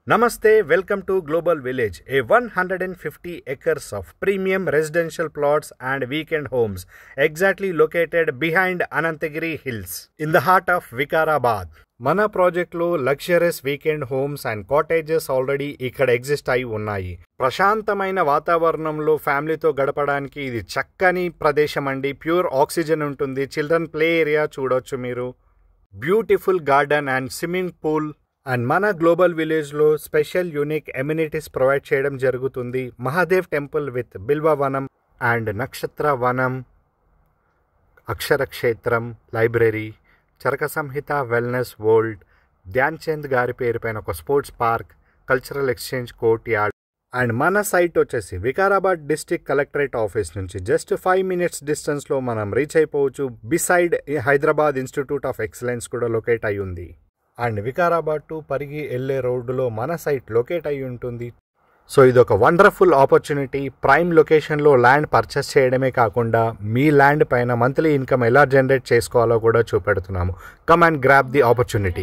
Namaste, welcome to Global Village, a 150 acres of premium residential plots and weekend homes, exactly located behind Anantagiri Hills, in the heart of Vikarabad. మన ప్రాజెక్ట్లో luxurious weekend homes and cottages already ఇక్కడ exist అయి ఉన్నాయి. ప్రశాంతమైన వాతావరణంలో ఫ్యామిలీతో గడపడానికి ఇది చక్కని ప్రదేశం అండి. ప్యూర్ ఆక్సిజన్ ఉంటుంది. చిల్డ్రన్ ప్లే ఏరియా చూడొచ్చు మీరు. Beautiful garden and swimming pool. And మన గ్లోబల్ విలేజ్లో స్పెషల్ యూనిక్ ఎమ్యూనిటీస్ ప్రొవైడ్ చేయడం జరుగుతుంది. మహాదేవ్ టెంపుల్ విత్ బిల్వవనం అండ్ నక్షత్ర వనం, అక్షరక్షేత్రం, లైబ్రరీ, చరక సంహిత వెల్నెస్ వరల్డ్, ధ్యాన్ చంద్ గారి పేరు పైన ఒక sports park, cultural exchange court yard. And మన సైట్ వచ్చేసి వికారాబాద్ డిస్ట్రిక్ట్ కలెక్టరేట్ ఆఫీస్ నుంచి జస్ట్ 5 minutes డిస్టెన్స్లో మనం రీచ్ అయిపోవచ్చు. Beside Hyderabad institute of excellence కూడా లొకేట్ అయి ఉంది. అండ్ వికారాబాద్ టు పరిగి వెళ్ళే రోడ్డులో మన సైట్ లొకేట్ అయి ఉంటుంది. సో ఇది ఒక వండర్ఫుల్ ఆపర్చునిటీ. ప్రైమ్ లొకేషన్లో ల్యాండ్ పర్చేస్ చేయడమే కాకుండా మీ ల్యాండ్ పైన మంత్లీ ఇన్కమ్ ఎలా జనరేట్ చేసుకోవాలో కూడా చూపెడుతున్నాము. Come and grab the opportunity.